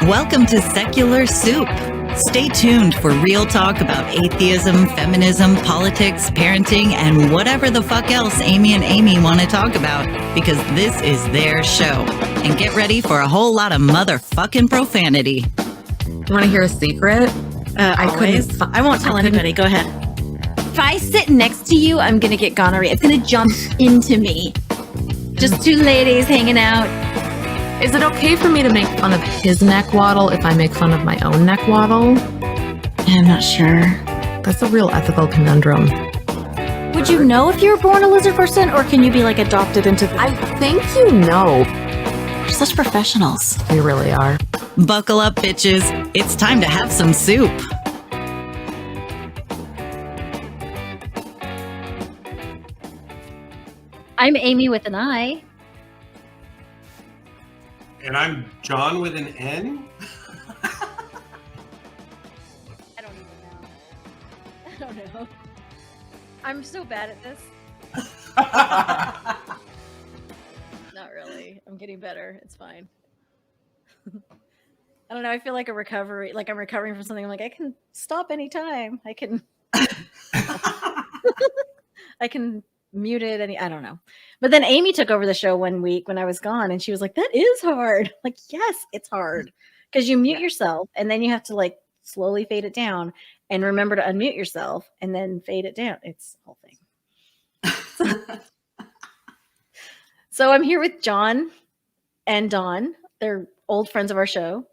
Welcome to Secular Soup. Stay tuned for real talk about atheism, feminism, politics, parenting, and whatever the fuck else Amy and Amy want to talk about, because this is their show. And get ready for a whole lot of motherfucking profanity. Want to hear a secret? I won't tell anybody. Go ahead. If I sit next to you, I'm going to get gonorrhea. It's going to jump into me. Just two ladies hanging out. Is it okay for me to make fun of his neck waddle if I make fun of my own neck waddle? I'm not sure. That's a real ethical conundrum. Would you know if you were born a lizard person, or can you be like adopted into the... I think you know. We're such professionals. We really are. Buckle up, bitches. It's time to have some soup. I'm Amy with an I. And I'm Jon with an N. I don't know. I'm so bad at this. Not really. I'm getting better. It's fine. I don't know. I feel like I'm recovering from something. I'm like, I can stop anytime. I can mute it. I don't know. But then Amy took over the show one week when I was gone, and she was like, that is hard. I'm like, yes, it's hard. Because you mute yourself, and then you have to like slowly fade it down and remember to unmute yourself and then fade it down. It's the whole thing. So I'm here with Jon and Dawn. They're old friends of our show.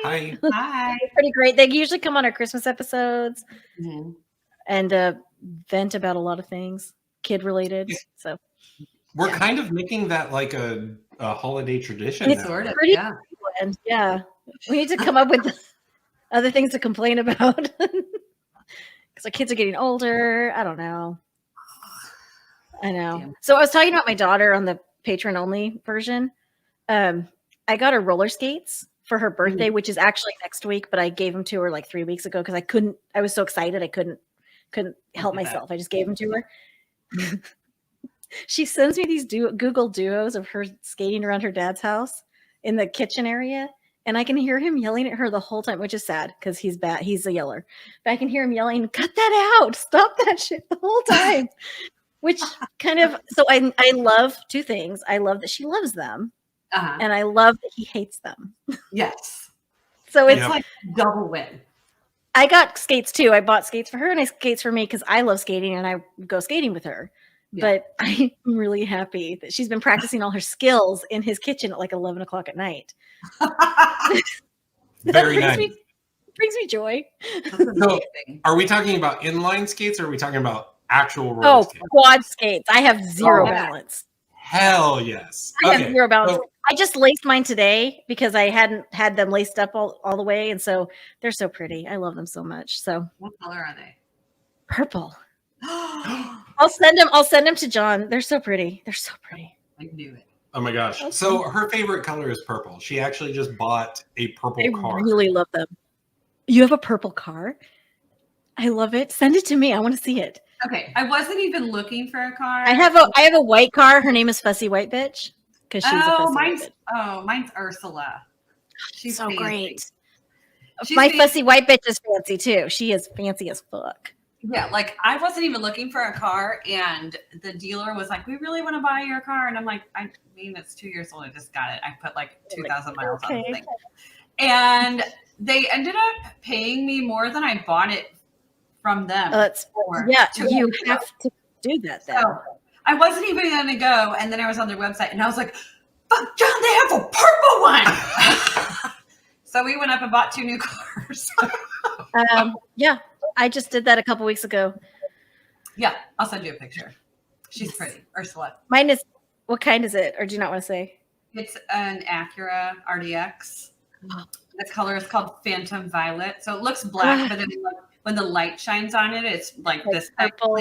Hi. Hi. Pretty great. They usually come on our Christmas episodes and vent about a lot of things, kid related. So we're kind of making that like a holiday tradition. It's sort of, yeah. Yeah. We need to come up with other things to complain about because our kids are getting older. I don't know. I know. Damn. So I was talking about my daughter on the patron only version. I got her roller skates for her birthday, which is actually next week, but I gave them to her like 3 weeks ago because I was so excited. I couldn't help myself. I just gave them to her. She sends me these Google Duos of her skating around her dad's house in the kitchen area. And I can hear him yelling at her the whole time, which is sad because he's bad. He's a yeller. But I can hear him yelling, cut that out. Stop that shit the whole time. Which kind of, so I love two things. I love that she loves them. And I love that he hates them. Yes. So it's like double win. I got skates too. I bought skates for her and I skates for me because I love skating and I go skating with her. Yeah. But I'm really happy that she's been practicing all her skills in his kitchen at like 11 o'clock at night. Very nice. Brings me joy. So, are we talking about inline skates or are we talking about actual roller skates? Quad skates. I have zero balance. Hell yes. I have zero balance. So, I just laced mine today because I hadn't had them laced up all the way. And so they're so pretty. I love them so much. So what color are they? Purple. I'll send them to Jon. They're so pretty. They're so pretty. I knew it. Oh my gosh. Okay. So her favorite color is purple. She actually just bought a purple car. I really love them. You have a purple car? I love it. Send it to me. I want to see it. Okay. I wasn't even looking for a car. I have a white car. Her name is Fussy White Bitch. Because she's mine's Ursula. She's so fancy. Great. My Fussy White Bitch is fancy too. She is fancy as fuck. Yeah, like I wasn't even looking for a car, and the dealer was like, "We really want to buy your car," and I'm like, "I mean, it's 2 years old. I just got it. I put like 2,000 miles on the thing," and they ended up paying me more than I bought it from them. You have to do that then. So, I wasn't even going to go, and then I was on their website, and I was like, "Fuck, Jon, they have a purple one!" So we went up and bought 2 new cars. Yeah, I just did that a couple weeks ago. Yeah, I'll send you a picture. She's pretty, Ursula. Mine is, what kind is it, or do you not want to say? It's an Acura RDX. The color is called Phantom Violet, so it looks black, but then when the light shines on it, it's like this purple,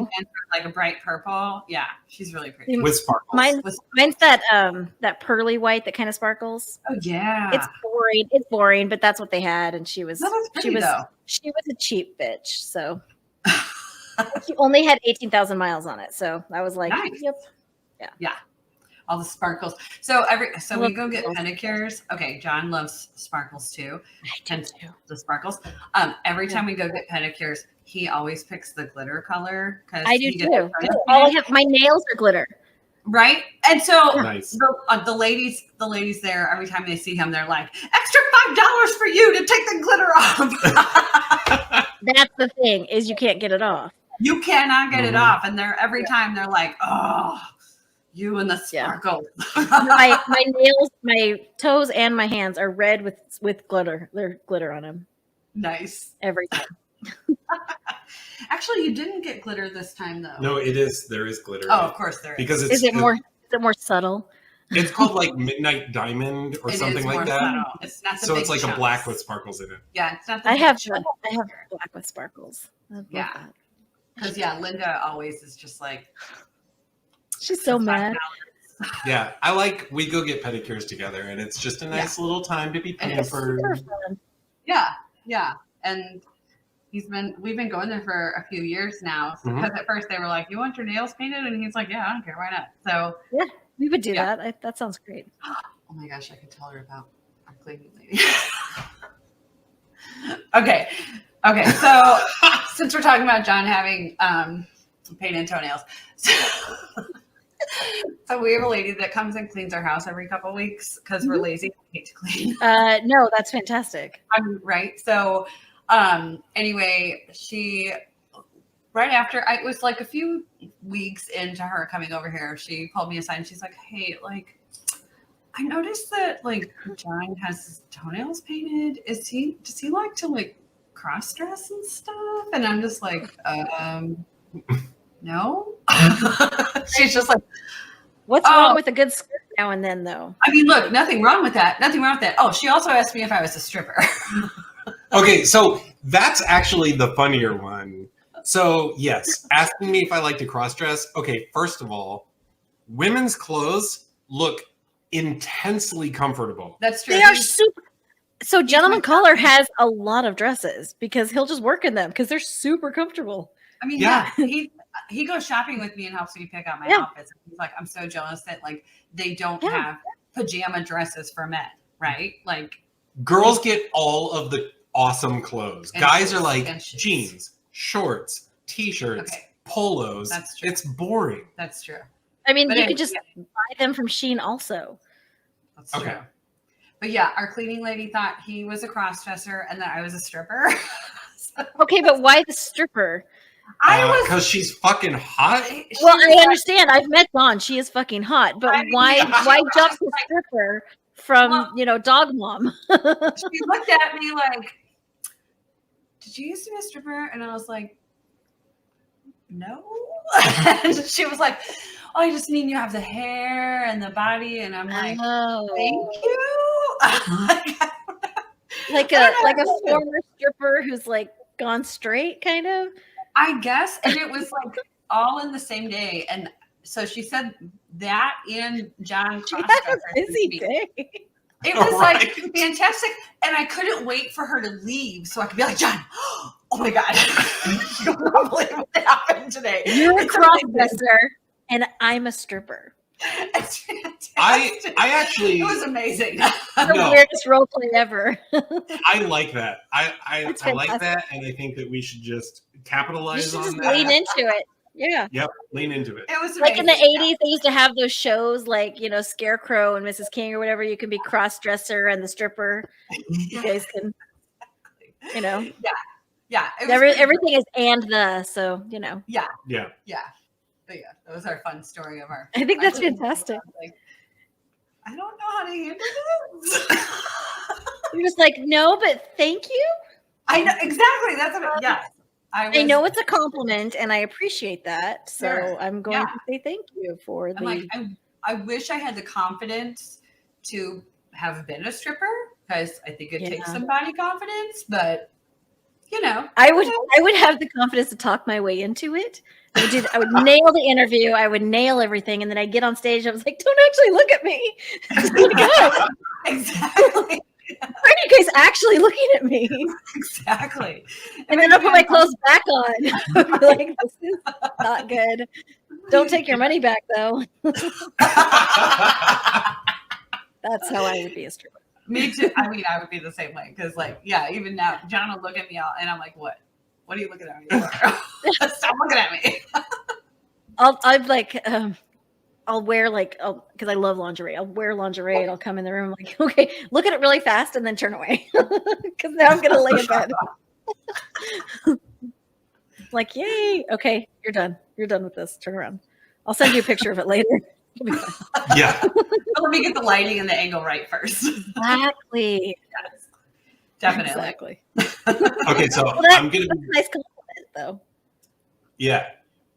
like a bright purple. Yeah, she's really pretty. With sparkles. Mine's that pearly white that kind of sparkles. Oh yeah. It's boring. It's boring, but that's what they had, and she was pretty, she was a cheap bitch. So she only had 18,000 miles on it. So I was like, nice. Yep. Yeah. all the sparkles. So we go get pedicures. Okay, John loves sparkles too. Hence the sparkles. Every time we go get pedicures, he always picks the glitter color. I do too. All I have, my nails are glitter. Right. And so Nice. the ladies there, every time they see him, they're like, extra $5 for you to take the glitter off. That's the thing, is you can't get it off. You cannot get it off. And every time they're like, oh, you and the sparkle. My nails, my toes and my hands are red with glitter. There's glitter on them. Nice. Every time. Actually, you didn't get glitter this time, though. No, it is. There is glitter. Oh, of course there is. Because Is it more subtle? It's called like Midnight Diamond or something like that. Subtle. It's not the So big it's like chunks. a black with sparkles in it. Yeah, it's not the I big have chunks. black with sparkles. I love Yeah. that. Because Linda always is just like, She's so mad. Yeah, we go get pedicures together, and it's just a nice little time to be And it's pampered. Super fun. Yeah. And we've been going there for a few years now. Because at first they were like, you want your nails painted? And he's like, yeah, I don't care. Why not? So Yeah, we would do that. That sounds great. oh my gosh, I could tell her about our cleaning lady. Okay. So since we're talking about John having painted toenails, so we have a lady that comes and cleans our house every couple of weeks because we're lazy and hate to clean. No, that's fantastic. Right. So anyway, she right after it was like a few weeks into her coming over here, she pulled me aside and she's like, hey, like, I noticed that like John has his toenails painted. Does he like to like cross dress and stuff? And I'm just like, no. She's just like, What's wrong with a good skirt now and then, though? I mean, look, nothing wrong with that. Oh, she also asked me if I was a stripper. Okay, so that's actually the funnier one. So yes, asking me if I like to cross dress. Okay, first of all, women's clothes look intensely comfortable. That's true. They are super. So Gentleman Caller has a lot of dresses because he'll just work in them because they're super comfortable. I mean, Yeah. he goes shopping with me and helps me pick out my outfits. He's like, I'm so jealous that like they don't have pajama dresses for men, right? Like Girls get all of the awesome clothes. And Guys shoes, are like and shoes. jeans, shorts, t-shirts, Okay. polos. That's true. It's boring. That's true. I mean, But you anyway, could just buy them from Shein also. That's true. Okay. But yeah, our cleaning lady thought he was a cross-dresser and that I was a stripper. Okay, but why the stripper? I was Because she's fucking hot. Well, I understand. I've met Dawn. She is fucking hot. But why jump the stripper from, dog mom? She looked at me like, did you used to be a stripper? And I was like, no. And she was like, oh, I just mean you have the hair and the body. And I'm like, thank you. like a former stripper who's like gone straight, kind of. I guess. And it was like all in the same day. And so she said that and John cross-dresser. Busy day. It was like fantastic. And I couldn't wait for her to leave so I could be like, John, oh my God. You won't believe what happened today. You're a cross-dresser and I'm a stripper. It's fantastic. I actually It was amazing. The weirdest role play ever. I like that. I That's like fantastic. that, and I think that we should just capitalize You should on just that. lean into it. Yeah. Yep, lean into it. It was Like in the amazing. 80s, they used to have those shows like, Scarecrow and Mrs. King or whatever. You can be cross-dresser and the stripper. You guys can, Yeah. It was everything is and the, so, Yeah. But yeah, that was our fun story of our. I think that's fantastic. Like, I don't know how to handle this. You're just like, no, but thank you. I know exactly. That's what. Yes, I know it's a compliment and I appreciate that. So Sure. I'm going to say thank you for I'm like, I wish I had the confidence to have been a stripper because I think it takes some body confidence, but I would have the confidence to talk my way into it. I would nail the interview. I would nail everything. And then I'd get on stage. I was like, don't actually look at me. Exactly. Why are you guys actually looking at me? Exactly. And then I'll put my clothes back on. I'll be like, this is not good. Don't take your money back, though. That's how I would be a stripper. Me too. I mean, I would be the same way because, like, yeah, even now, John will look at me and I'm like, "What? What are you looking at me for? Stop looking at me." I'll wear because I love lingerie. I'll wear lingerie and I'll come in the room like, okay, look at it really fast and then turn away because now I'm gonna lay in bed. Like, yay! Okay, you're done. You're done with this. Turn around. I'll send you a picture of it later. Yeah. But let me get the lighting and the angle right first. Exactly. Yes, definitely. Exactly. Okay, so Well, I'm gonna that's a nice compliment, though. yeah,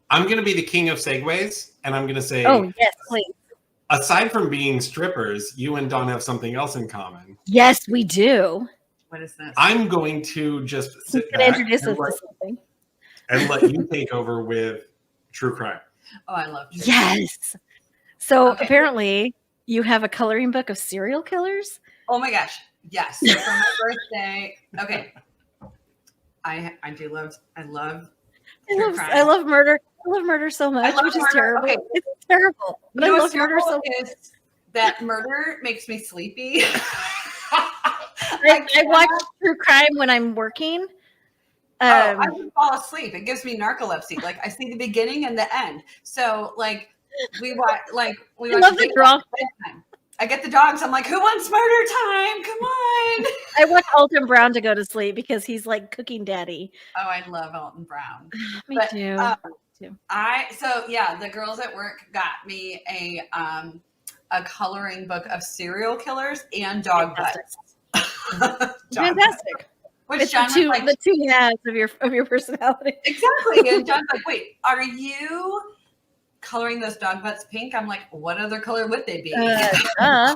I'm gonna be the king of segues, and I'm gonna say, Oh yes, please. aside from being strippers, you and Dawn have something else in common. Yes, we do. What is this? I'm going to just He's sit gonna back introduce and us to something. let you take over with true crime. Oh, I love you. Yes. So Okay. apparently, you have a coloring book of serial killers. Oh my gosh. Yes. So for my birthday. Okay. I love true crime. I love murder. I love murder so much, love which is murder. terrible. Okay. It's terrible. But You I know love what's murder so terrible much. is that murder makes me sleepy. I watch true crime when I'm working. I would fall asleep. It gives me narcolepsy. Like I see the beginning and the end. So like we watch I love the drama. bedtime. I get the dogs. I'm like, who wants murder time? Come on. I watch Alton Brown to go to sleep because he's like cooking daddy. Oh, I love Alton Brown. Me But, too. The girls at work got me a coloring book of serial killers and dog butts. Fantastic. Which It's John was like, the two halves of your personality. exactly. And John's like, wait, are you coloring those dog butts pink? I'm like, what other color would they be? God.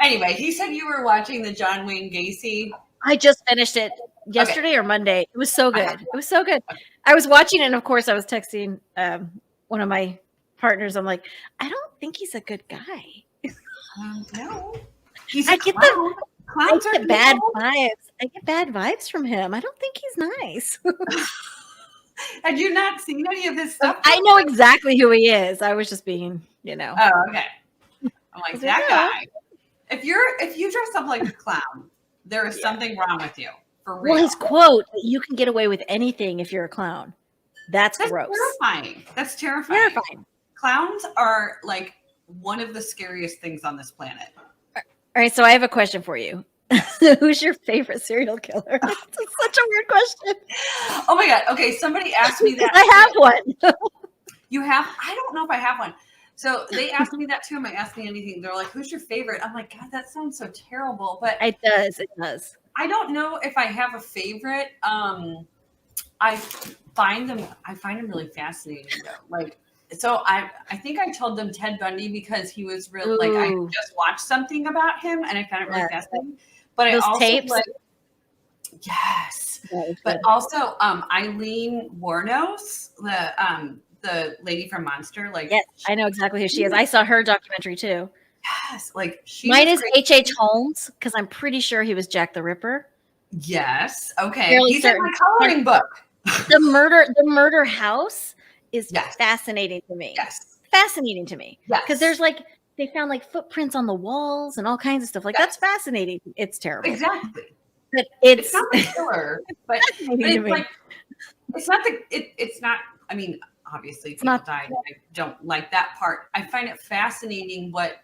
Anyway, he said you were watching the John Wayne Gacy. I just finished it yesterday or Monday. It was so good. It was so good. I was watching it, and of course, I was texting one of my partners. I'm like, I don't think he's a good guy. No. He's I a get clown. Clowns I are get bad evil. vibes. I get bad vibes from him. I don't think he's nice. Had you not seen any of his stuff? I know exactly who he is. I was just being, Oh, okay. I'm like, that guy. If you dress up like a clown, there is something wrong with you. For real. Well, his quote, you can get away with anything if you're a clown. That's gross. Terrifying. That's terrifying. Terrifying. Clowns are like one of the scariest things on this planet. All right, so I have a question for you. Who's your favorite serial killer? It's such a weird question. Oh my God. Okay, somebody asked me that. I have one. You have? I don't know if I have one. So they asked me that too. Am I asking anything? They're like, who's your favorite? I'm like, God, that sounds so terrible. But It does. I don't know if I have a favorite. I find them really fascinating though. Like, so I think I told them Ted Bundy because he was real. Like I just watched something about him and I found it really fascinating. But those I also tapes. Yes. But also Eileen Wuornos, the lady from Monster. Like, yes, I know exactly who she is. I saw her documentary too. Yes, like she. Mine is H.H. Holmes because I'm pretty sure he was Jack the Ripper. Yes. Okay. Fairly He's in my coloring book. The murder house is fascinating to me. Yes. Fascinating to me. Yes. Because there's like they found like footprints on the walls and all kinds of stuff. Like that's fascinating. It's terrible. Exactly. But it's not the killer, but it's me. like it's not the it's not. I mean, obviously people died. I don't like that part. I find it fascinating what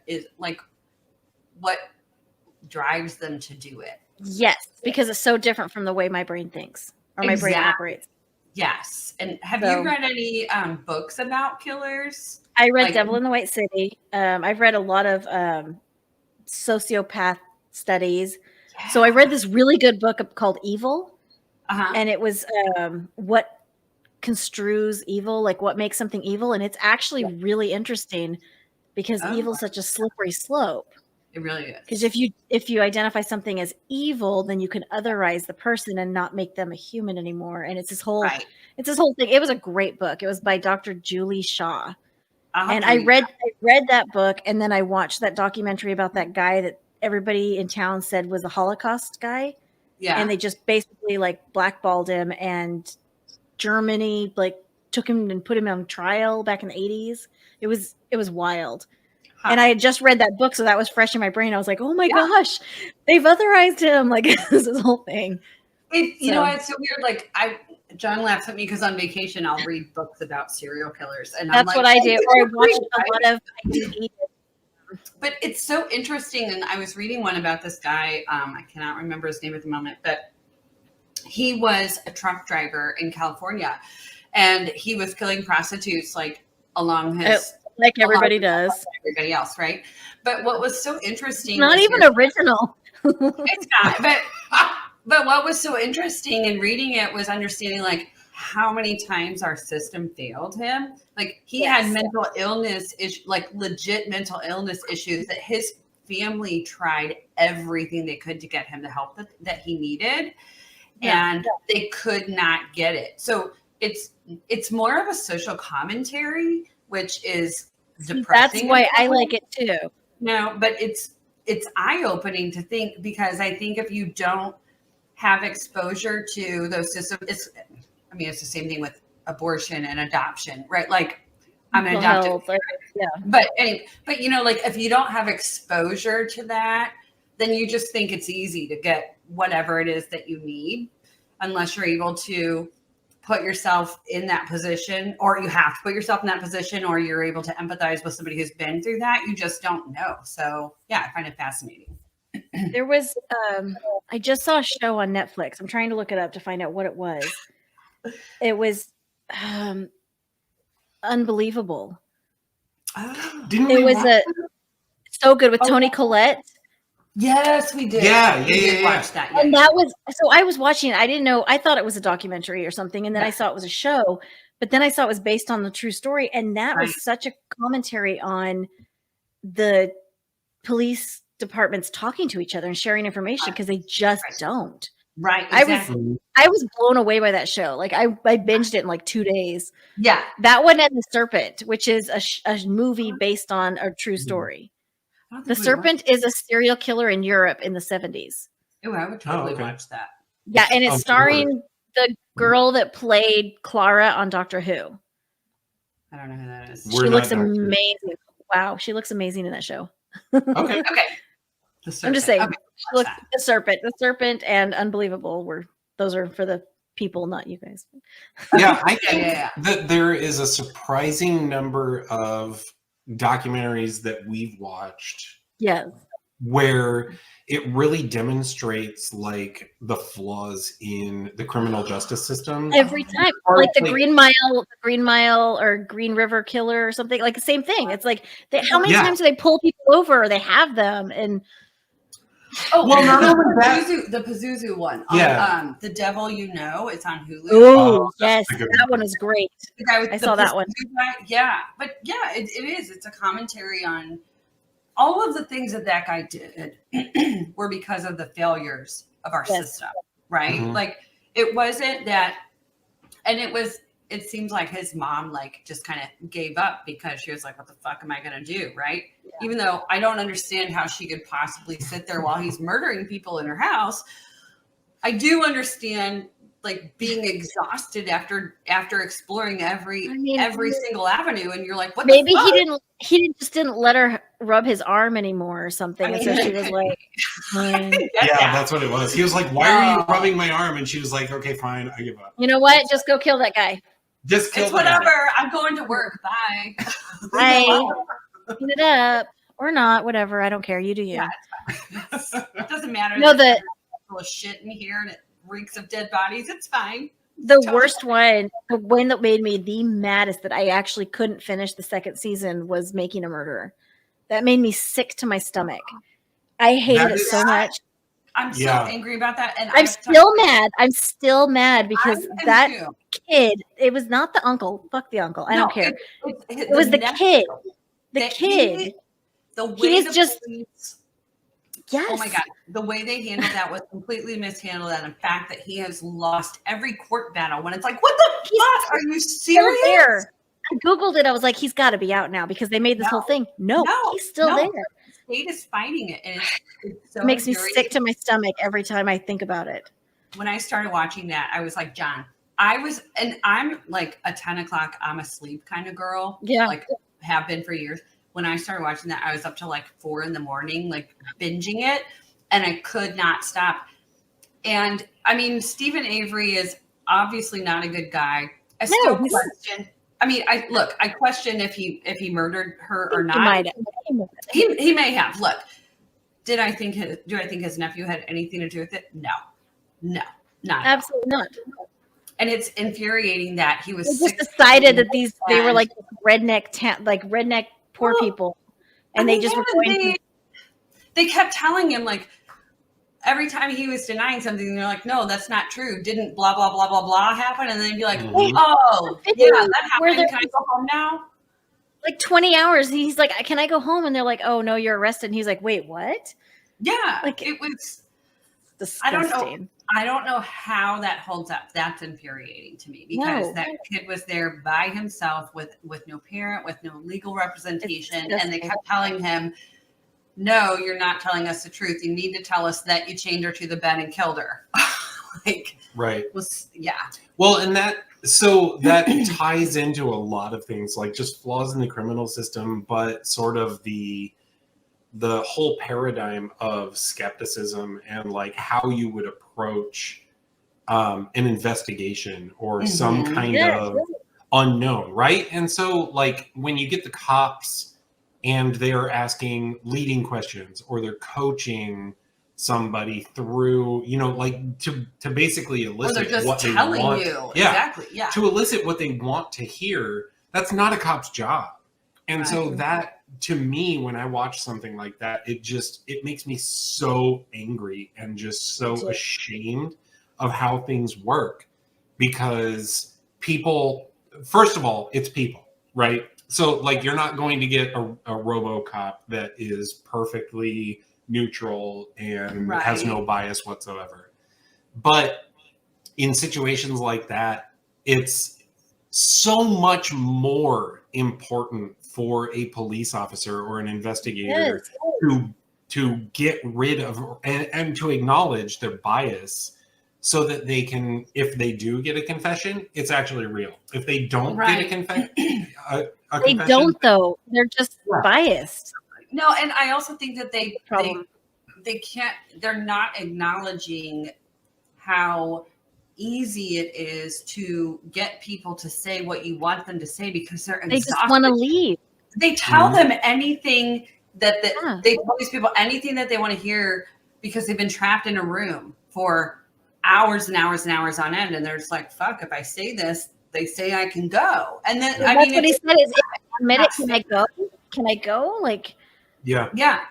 drives them to do it. Yes, because it's so different from the way my brain thinks or my brain operates. Yes. And have you read any books about killers? I read Devil in the White City. I've read a lot of sociopath studies. Yeah. So I read this really good book called Evil. And it was what construes evil, like what makes something evil. And it's actually really interesting because evil is such a slippery slope. It really is. Because if you identify something as evil, then you can otherize the person and not make them a human anymore. And it's this whole thing. It was a great book. It was by Dr. Julie Shaw. And I read that book, and then I watched that documentary about that guy that everybody in town said was a Holocaust guy. Yeah. And they just basically like blackballed him and Germany like took him and put him on trial back in the 80s. It was wild. Huh. And I had just read that book, so that was fresh in my brain. I was like, oh my gosh, they've otherized him. Like this is the whole thing. You know, it's so weird. Like John laughs at me because on vacation I'll read books about serial killers, and That's I'm like, what I do. Or I watch a lot of IDE. But it's so interesting. And I was reading one about this guy. I cannot remember his name at the moment, but he was a truck driver in California, and he was killing prostitutes like along his like everybody does. Everybody else, right? But what was so interesting, Not even original. It's not. But what was so interesting in reading it was understanding like how many times our system failed him. Like he had mental illness, like legit mental illness issues that his family tried everything they could to get him the help that he needed. And they could not get it. So it's more of a social commentary, which is depressing. That's why I like it too. No, but it's eye-opening to think, because I think if you don't have exposure to those systems, it's the same thing with abortion and adoption, right? Like I'm an adopted parent. But you know, like if you don't have exposure to that, then you just think it's easy to get whatever it is that you need, unless you're able to put yourself in that position, or you have to put yourself in that position, or you're able to empathize with somebody who's been through that. You just don't know. So yeah, I find it fascinating. There was, I just saw a show on Netflix. I'm trying to look it up to find out what it was. It was unbelievable. It was so good with Toni Collette. Yes, we did. Yeah. Watch that. And that was, so I was watching it. I didn't know, I thought it was a documentary or something. And then I saw it was a show, but then I saw it was based on the true story. And that was such a commentary on the police departments talking to each other and sharing information, because they just don't. Right. Exactly. I was blown away by that show. Like I binged it in like 2 days. Yeah. That one and The Serpent, which is a movie based on a true story. The Serpent is a serial killer in Europe in the 70s. Oh, I would totally watch that. Yeah, and it's starring the girl that played Clara on Doctor Who. I don't know who that is. She looks amazing. Wow, she looks amazing in that show. Okay. I'm just saying. Look, The Serpent, and Unbelievable those are for the people, not you guys. Yeah, I think that there is a surprising number of documentaries that we've watched. Yes. Where it really demonstrates like the flaws in the criminal justice system every time, like the Green Mile or Green River Killer or something, like the same thing. It's like how many times do they pull people over, or they have them, and not only that, the Pazuzu one, The Devil You Know, it's on Hulu. Oh yes, that one is great. I saw that one. But it is. It's a commentary on all of the things that guy did were because of the failures of our system, right? Mm-hmm. Like it wasn't that, and it seems like his mom like just kind of gave up because she was like, what the fuck am I going to do? Right. Yeah. Even though I don't understand how she could possibly sit there while he's murdering people in her house. I do understand like being exhausted after exploring every single avenue, and you're like, what? Maybe he just didn't let her rub his arm anymore or something, and so she was like, that's what it was. He was like, why are you rubbing my arm? And she was like, okay, fine, I give up. You know what? Just go kill that guy. Just kill. It's whatever. Guy. I'm going to work. Bye. Bye. Clean it up or not, whatever. I don't care. You do you. Yeah, it doesn't matter. No, full of shit in here and it reeks of dead bodies. It's fine. The worst one, the one that made me the maddest that I actually couldn't finish the second season, was Making a Murderer. That made me sick to my stomach. I hated it so much. I'm so angry about that. And I'm still mad. I'm still mad because that kid, it was not the uncle. Fuck the uncle. I don't care. It was the kid. The kid. The way Yes. Oh my God. The way they handled that was completely mishandled. And the fact that he has lost every court battle, when it's like, what the fuck? Are you serious? There. I Googled it. I was like, he's got to be out now because they made this whole thing. No, he's still there. The state is fighting it. And it's so it makes me sick to my stomach every time I think about it. When I started watching that, I was like, John, I'm like a 10 o'clock, I'm asleep kind of girl. Yeah. Like have been for years. When I started watching that, I was up till like 4 a.m, like binging it, and I could not stop. And I mean, Stephen Avery is obviously not a good guy. I still question. I mean, I question if he murdered her or not. He may have. Look, do I think his nephew had anything to do with it? No, not Absolutely not. And it's infuriating that he was. They just decided that they were like redneck poor people, and they just were going. They kept telling him like every time he was denying something, they're like, "No, that's not true. Didn't blah blah blah blah blah happen?" And then he'd be like, "Oh, yeah, that happened. Can I go home now?" Like 20 hours. He's like, "Can I go home?" And they're like, "Oh no, you're arrested." And he's like, "Wait, what?" Yeah, like it was disgusting. I don't know how that holds up. That's infuriating to me because that kid was there by himself with no parent, with no legal representation, and they kept telling him, "No, you're not telling us the truth. You need to tell us that you chained her to the bed and killed her." Right. Yeah. Well, and that ties into a lot of things, like just flaws in the criminal system, but sort of the whole paradigm of skepticism and like how you would approach an investigation or some kind of unknown, right? And so like when you get the cops and they're asking leading questions or they're coaching somebody through, like to basically elicit what they want. Exactly. Yeah. To elicit what they want to hear, that's not a cop's job. And so that, to me, when I watch something like that, it makes me so angry and just so ashamed of how things work, because people, first of all, it's people, right? So like, you're not going to get a RoboCop that is perfectly neutral and has no bias whatsoever. But in situations like that, it's so much more important for a police officer or an investigator to get rid of and to acknowledge their bias, so that they can, if they do get a confession, it's actually real. If they don't get a confession, they don't though. They're just biased. No, and I also think that they can't. They're not acknowledging how easy it is to get people to say what you want them to say because they're exhausted. They just want to leave. They tell them anything they tell these people anything that they want to hear because they've been trapped in a room for hours and hours and hours on end, and they're just like, "Fuck! If I say this, they say I can go." And then that's what he said. Is admit it? Can I go? Can I go? Like, yeah.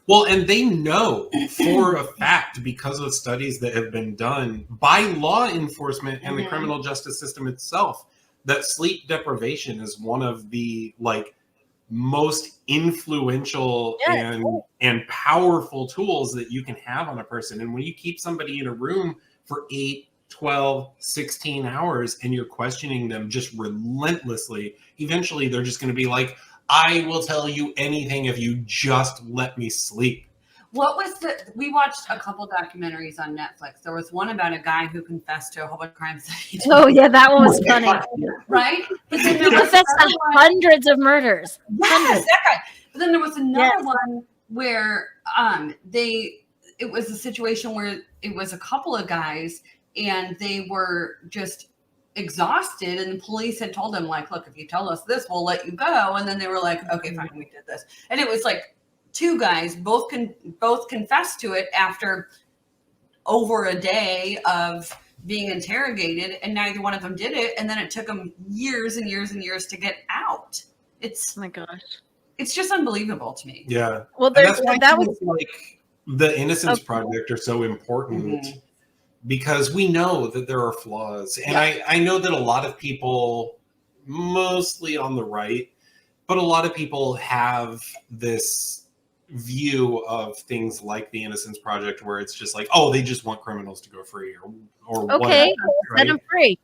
Well, and they know for a fact, because of studies that have been done by law enforcement and the criminal justice system itself, that sleep deprivation is one of the most influential and powerful tools that you can have on a person. And when you keep somebody in a room for 8, 12, 16 hours and you're questioning them just relentlessly, eventually they're just going to be like, "I will tell you anything if you just let me sleep." We watched a couple documentaries on Netflix. There was one about a guy who confessed to a whole bunch of crimes that he did. Oh yeah, that one was funny. Right? But then he confessed to hundreds of murders. Yes, that guy. But then there was another one where it was a situation where it was a couple of guys and they were just exhausted, and the police had told them like, "Look, if you tell us this, we'll let you go." And then they were like, "Okay, fine, we did this." And it was like two guys both confessed to it after over a day of being interrogated, and neither one of them did it. And then it took them years and years and years to get out. Oh my gosh, it's just unbelievable to me. Yeah. Well, that was like the Innocence Project are so important. Because we know that there are flaws. And I know that a lot of people, mostly on the right, but a lot of people have this view of things like the Innocence Project where it's just like, oh, they just want criminals to go free or okay, whatever, right? Set them free.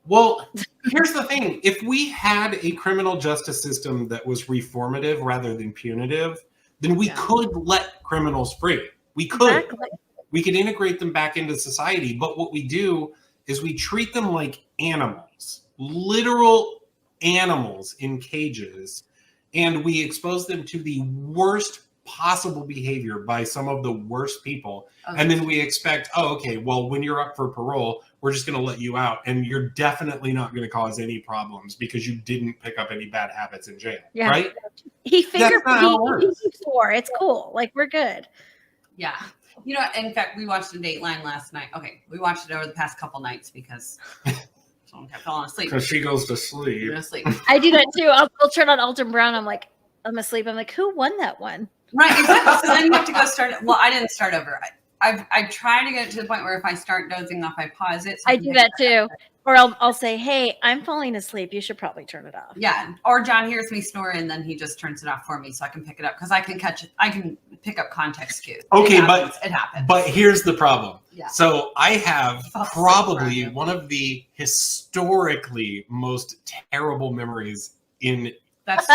Well, here's the thing. If we had a criminal justice system that was reformative rather than punitive, then we could let criminals free. We could. Exactly. We could integrate them back into society. But what we do is we treat them like animals, literal animals in cages, and we expose them to the worst possible behavior by some of the worst people. Okay. And then we expect, oh, okay, well, when you're up for parole, we're just going to let you out, and you're definitely not going to cause any problems because you didn't pick up any bad habits in jail, Yeah. right? He That's not how it works. he swore. It's cool. Like, we're good. Yeah. You know, in fact, we watched a Dateline last night. Okay, we watched it over the past couple nights because someone kept falling asleep. Because she goes to sleep. You're asleep. I do that too. I'll turn on Alton Brown. I'm like, I'm asleep. I'm like, who won that one? Right, exactly. So then you have to go start. Well, I didn't start over. I try to get it to the point where if I start dozing off, I pause it. So I do that too. Or I'll say, hey, I'm falling asleep. You should probably turn it off. Yeah. Or John hears me snore and then he just turns it off for me so I can pick it up because I can catch it. I can pick up context cues. Okay, it happens. But here's the problem. Yeah. So I have Oh, probably so one of the historically most terrible memories in That's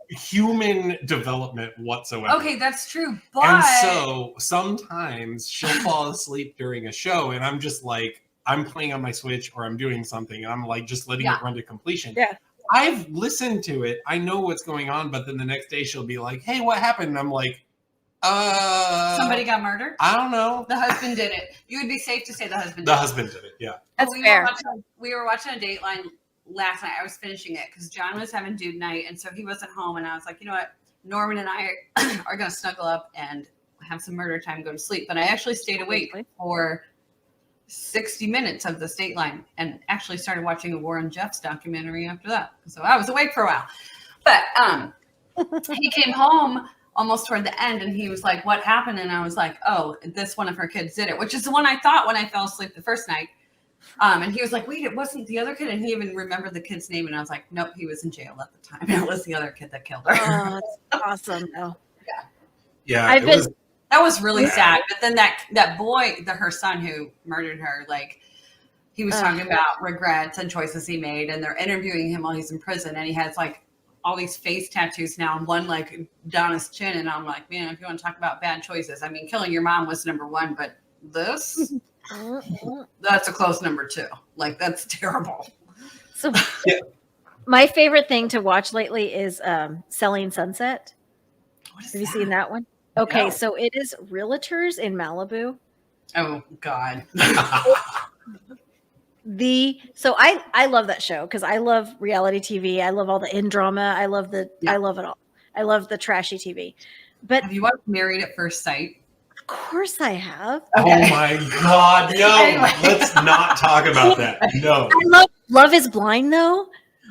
human development whatsoever. okay. That's true. But And so sometimes she'll fall asleep during a show, and I'm just like, I'm playing on my Switch or I'm doing something, and I'm like just letting it run to completion. Yeah. I've listened to it. I know what's going on, but then the next day she'll be like, hey, what happened? And I'm like, somebody got murdered. I don't know. The husband did it. You would be safe to say the husband. The did it. husband did it. Yeah. That's we fair. we were watching a Dateline last night. I was finishing it because John was having dude night, and so he wasn't home. And I was like, you know what, Norman and I are going to snuggle up and have some murder time, go to sleep. But I actually stayed awake for 60 minutes of this Dateline and actually started watching a Warren Jeffs documentary after that. So I was awake for a while. But he came home almost toward the end and he was like, what happened? And I was like, oh, this one of her kids did it, which is the one I thought when I fell asleep the first night. And he was like, wait, it wasn't the other kid. And he even remembered the kid's name. And I was like, nope, he was in jail at the time. It was the other kid that killed her. Oh, that's awesome. Though. Yeah. That was really sad. But then that boy, her son who murdered her, like he was talking about regrets and choices he made, and they're interviewing him while he's in prison, and he has like all these face tattoos now, and one like down his chin. And I'm like, man, if you want to talk about bad choices, I mean, killing your mom was number one, but this, that's a close number two. Like that's terrible. So my favorite thing to watch lately is Selling Sunset. Have you seen that one? Okay, No. so it is realtors in Malibu. Oh God. So I love that show because I love reality TV. I love all the in drama. I love it all. I love the trashy TV. But Have you watched Married at First Sight? of course I have. Oh my God. No, Anyway. let's not talk about that. No. I love Love is Blind though.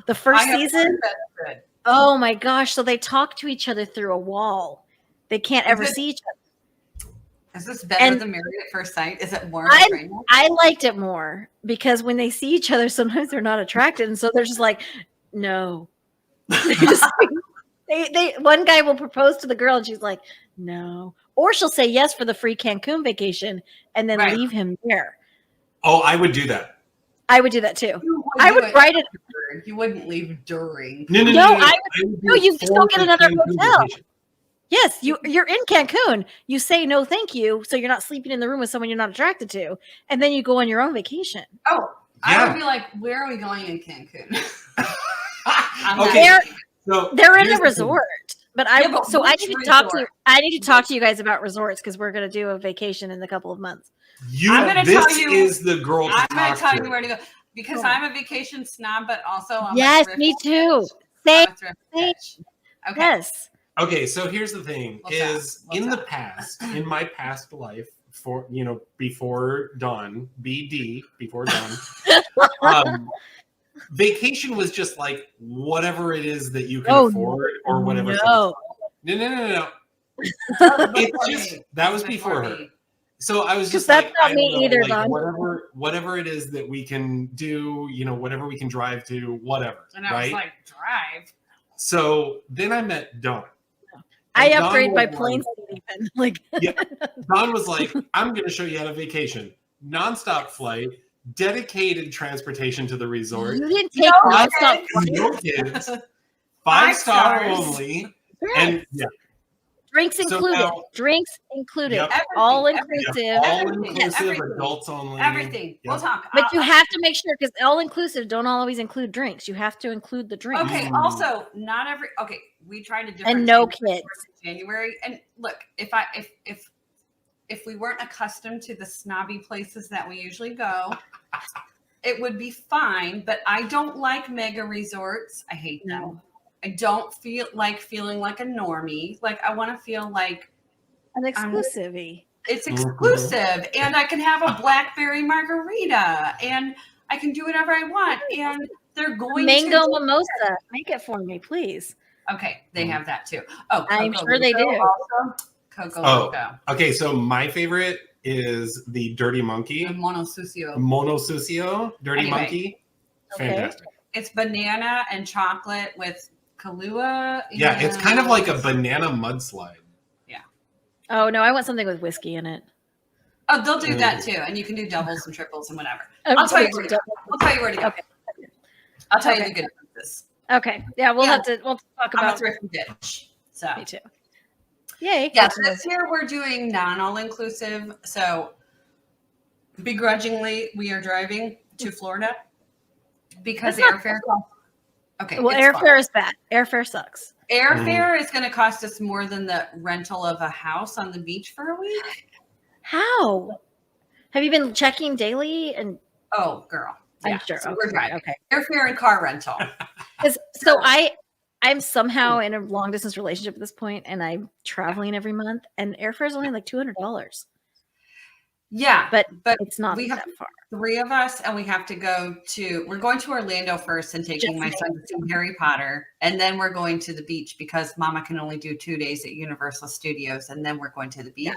The first I have season. heard that's good. Oh my gosh. So they talk to each other through a wall. They can't ever see each other. Is this better And than Married at First Sight? Is it more? I liked it more because when they see each other, sometimes they're not attracted. And so they're just like, no. They one guy will propose to the girl and she's like, no. Or she'll say yes for the free Cancun vacation and then leave him there. Oh, I would do that. I would do that too. I would write it. You wouldn't leave during. No. You just don't get another Cancun hotel. vacation. Yes, you're in Cancun. You say no, thank you. So you're not sleeping in the room with someone you're not attracted to, and then you go on your own vacation. Oh, I Yeah. would be like, where are we going in Cancun? Okay. So They're in here's a the thing. resort, but Yeah, I but so I which need to talk to resort? I need to talk to you guys about resorts because we're going to do a vacation in a couple of months. I'm gonna This tell you- is the girl. I'm going to talk tell you where to go because I'm a vacation snob, but also I'm Yes, a thrift- me too. I'm Same. a thrift bitch. Okay. Yes. Okay, so here's the thing: What's is that? in What's the past, in my past life, before Dawn, before Dawn, vacation was just like whatever it is that you can afford or whatever. No. No. It's just that was before her. So I was just That's like, not I me don't know, either, like, Dawn. whatever it is that we can do, whatever we can drive to, whatever. And I right? was like, drive. So then I met Dawn. I And upgrade Dawn my was plane like- seat even. Like Dawn was like, I'm going to show you how to vacation. Nonstop flight, dedicated transportation to the resort. you didn't take No, nonstop No kids. 5-star stars. only. And yeah, Drinks included. now- Drinks included. Yep. All Everything, inclusive. All Everything, inclusive, everything. adults only. Everything. Yep. We'll talk. But you have to make sure, because all inclusive don't always include drinks. You have to include the drinks. Okay. Also, not every. Okay, we tried a different. And no January kids. in January. And look, if we weren't accustomed to the snobby places that we usually go, it would be fine. But I don't like mega resorts. I hate them. No. I don't feel like feeling like a normie. Like I want to feel like An exclusive-y. it's exclusive, and I can have a blackberry margarita, and I can do whatever I want. And they're going Mango to mimosa. Make it for me, please. Okay, they have that too. Oh, I'm Coco sure they Loco do. Also. Coco Loco. Okay, so my favorite is the Dirty Monkey. And Monosucio. Monosucio, Dirty Anyway. Monkey. Okay. Fantastic. It's banana and chocolate with Kahlua. Yeah, it's kind of like a banana mudslide. Oh, no, I want something with whiskey in it. Oh, they'll do that too, and you can do doubles and triples and whatever. I'm I'll tell you sorry, where to go. I'll tell you where to go. Okay. I'll tell you Okay. the good differences. Okay. Yeah, we'll Yeah. we'll talk I'm a about thrift and ditch. So me too. Yay. yes, this year we're doing non-all-inclusive. So begrudgingly, we are driving to Florida because That's not airfare costs. Okay, Well, it's fine. airfare is bad. Airfare sucks. Airfare is going to cost us more than the rental of a house on the beach for a week. How? Have you been checking daily? And Oh, girl. I'm Yeah, sure. so Okay. we're driving. Okay. Airfare and car rental. 'Cause- So I'm somehow in a long distance relationship at this point, and I'm traveling every month, and airfare is only like $200, Yeah, but but it's not we have that far. 3 of us, and we have to we're going to Orlando first and taking my son to see Harry Potter, and then we're going to the beach because Mama can only do 2 days at Universal Studios, and then we're going to the beach.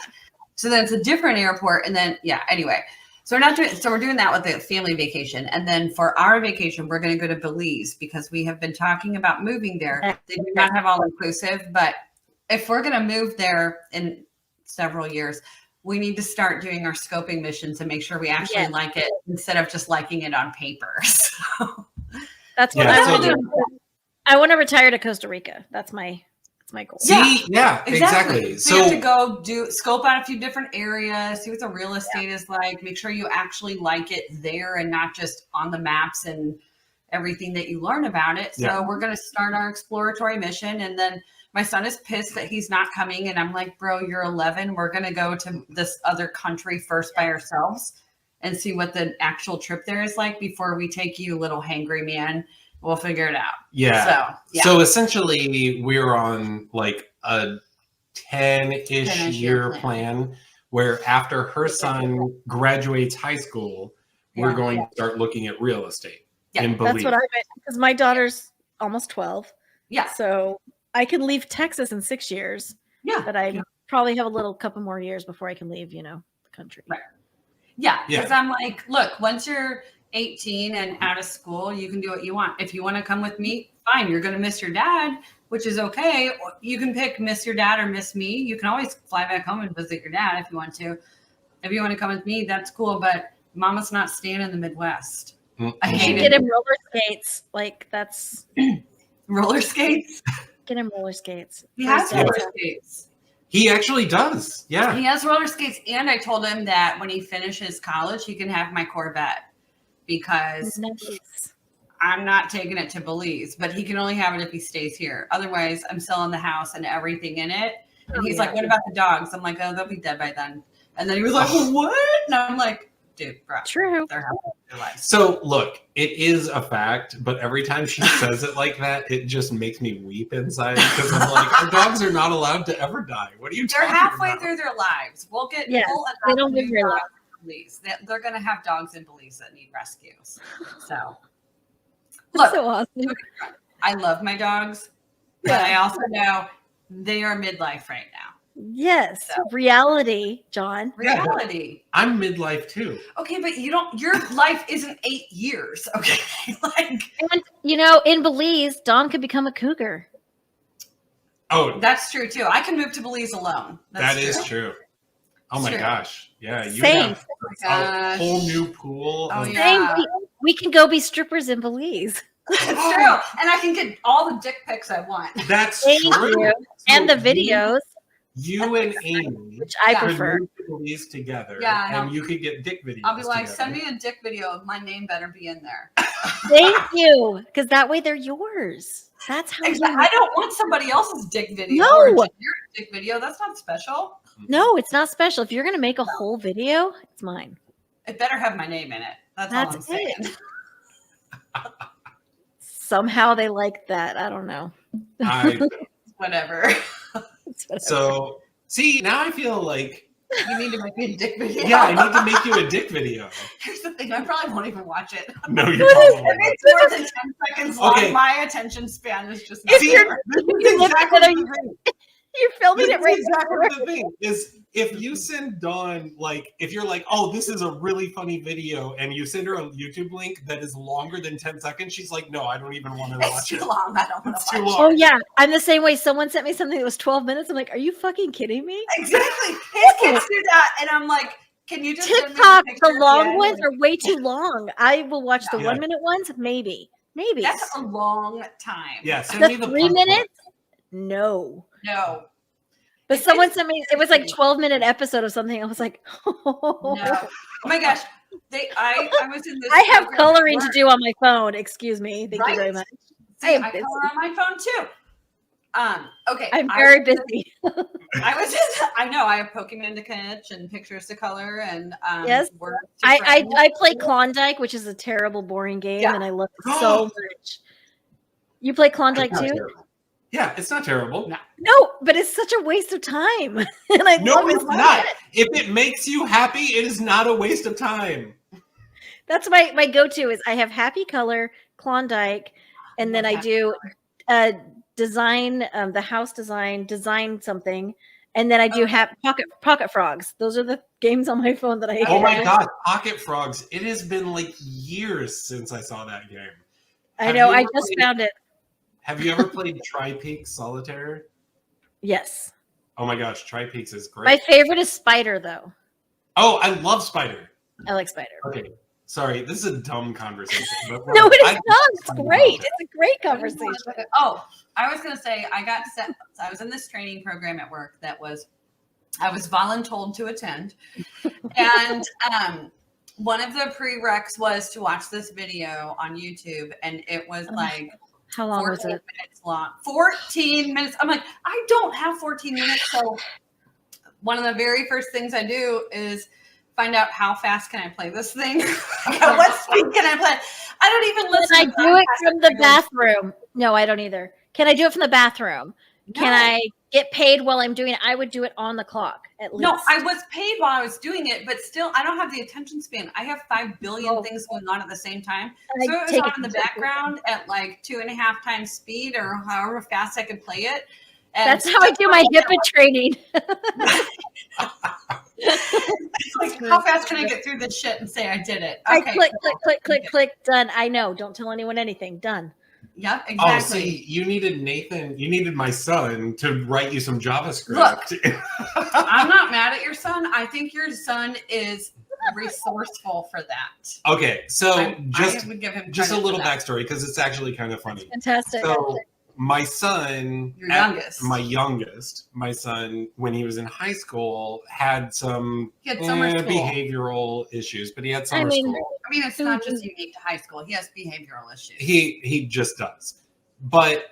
So then it's a different airport, and then anyway. So we're doing that with the family vacation, and then for our vacation, we're going to go to Belize because we have been talking about moving there. They do not have all inclusive, but if we're going to move there in several years, we need to start doing our scoping missions and make sure we actually like it instead of just liking it on paper. So, That's what Yeah, I so want to do. I want to retire to Costa Rica. That's my goal. See, yeah, exactly. So you have to So go scope out a few different areas, see what the real estate is like, make sure you actually like it there and not just on the maps and everything that you learn about it. So we're going to start our exploratory mission, and then my son is pissed that he's not coming. And I'm like, bro, you're 11. We're going to go to this other country first by ourselves and see what the actual trip there is like before we take you, little hangry man. We'll figure it out. yeah. So, So essentially, we're on like a 10-ish 10-ish year year plan where after her son graduates high school, we're Yeah. going to start looking at real estate Yeah, in That's Belize. what I meant, because my daughter's almost 12. Yeah. So I can leave Texas in 6 years, Yeah. but I probably have a couple more years before I can leave, the country. Right. Yeah. Yeah. Because I'm like, look, once you're 18 and out of school, you can do what you want. If you want to come with me, fine. You're going to miss your dad, which is okay. You can pick miss your dad or miss me. You can always fly back home and visit your dad if you want to. If you want to come with me, that's cool. But Mama's not staying in the Midwest. I You hate should it. get him roller skates. That's Roller skates. get him roller skates. He has First, roller skates. He actually does. Yeah. He has roller skates, and I told him that when he finishes college, he can have my Corvette because Nice. I'm not taking it to Belize, but he can only have it if he stays here. Otherwise, I'm selling the house and everything in it. And he's like, "What about the dogs?" I'm like, "Oh, they'll be dead by then." And then he was like, "What?" And I'm like, "Dude, bro, True. they're happy with their lives." So look, it is a fact, but every time she says it like that, it just makes me weep inside because I'm like, our dogs are not allowed to ever die. What are you They're talking halfway about? through their lives. We'll get Yeah, we'll they adopt don't live new very long. dogs in Belize. They're going to have dogs in Belize that need rescues. So, look, That's so awesome. I love my dogs, but I also know they are midlife right now. Yes. So. Reality, John. Yeah. Reality. I'm midlife too. Okay, but your life isn't 8 years. Okay. Like, And in Belize, Dawn could become a cougar. Oh, that's true too. I can move to Belize alone. that is true. Oh my True. gosh. Yeah. You Same. have Oh my a gosh. whole new pool. Oh, of- yeah. Same. We can go be strippers in Belize. It's true. And I can get all the dick pics I want. That's Thank true. you. And the So videos. You and Amy, which I Yeah. prefer. could move these together, Yeah, I know. and you could get dick videos. I'll be like, together. send me a dick video. My name better be in there. Thank you, because that way they're yours. That's how Exactly. you. I don't want somebody else's dick video No. or a generic dick video. That's not special. No, it's not special. If you're gonna make a whole video, it's mine. It better have my name in it. That's all I'm saying. it. Somehow they like that. I don't know. Whatever. It's whatever. So, see, now I feel like, You need to make me a dick video. yeah, I need to make you a dick video. Here's the thing. I probably won't even watch it. No, you probably If it's more than 10 seconds long, Okay. my attention span is just If See, you're- this you is look exactly at it, the thing. You're filming This it right is exactly the thing is if you send Dawn, like, if you're like, oh, this is a really funny video, and you send her a YouTube link that is longer than 10 seconds, she's like, no, I don't even want to It's watch too it. long. I don't want It's to too watch long. Oh yeah, I'm the same way. Someone sent me something that was 12 minutes. I'm like, are you fucking kidding me? it. Exactly. His kids do that. And I'm like, can you just send me TikTok, picture the at long end? ones are way too long. I will watch the Yeah. 1 minute ones, maybe. That's a long time. Yeah, send The me the 3 punk minutes, no. No. But It's someone sent me. It was like crazy. 12-minute episode of something. I was like, oh. No. Oh my gosh. I was in this. I have program coloring at to work. do on my phone. Excuse me. Thank you very Right? much. See, am I busy. color on my phone too. Okay. I'm I very was- busy. I know. I have Pokemon to catch and pictures to color and Yes. words to I friends. play Klondike, which is a terrible, boring game, Yeah. and I love it so much. You play Klondike It's not too? terrible. Yeah, it's not terrible. No. No, but it's such a waste of time. And I No, love it's it. not. If it makes you happy, it is not a waste of time. That's my go-to is I have Happy Color, Klondike, and then I do design the house design something, and then I do have pocket frogs. Those are the games on my phone that I Oh my hate. god, Pocket Frogs. It has been like years since I saw that game. I Have know. you I ever just played- found it. Have you ever played Tri-Peaks Solitaire? Yes. Oh my gosh, Tri-Peaks is great. My favorite is Spider, though. Oh, I love Spider. I like Spider. Okay, sorry, this is a dumb conversation. but No, it is I- not. It's great. It's a great conversation. Oh, I was going to say, I was in this training program at work I was voluntold to attend. And one of the prereqs was to watch this video on YouTube. And it was like How long was 14 it? minutes long. 14 minutes. I'm like, I don't have 14 minutes. So one of the very first things I do is find out how fast can I play this thing? At what speed can I play? I don't even listen. Can I to do it podcasts. from the bathroom? No, I don't either. Can I do it from the bathroom? Can No. I get paid while I'm doing it? I would do it on the clock at least. No, I was paid while I was doing it, but still, I don't have the attention span. I have 5 billion Oh. things going on at the same time. I So it was take on it in the from background at like 2.5 times speed or however fast I could play it. And That's how I do my HIPAA training. like, how fast can I get through this shit and say I did it? I Okay. click, done. I know. Don't tell anyone anything. Done. Yep, Oh, exactly. see, you needed my son to write you some JavaScript. I'm not mad at your son. I think your son is resourceful for that. Okay, so I just would give him a credit for little that. backstory because it's actually kind of funny. Fantastic. So my son, Your youngest. my son, when he was in high school, had some He had summer school. behavioral issues, but he had summer mean, school. I mean, it's not just unique to high school. He has behavioral issues. He just does. But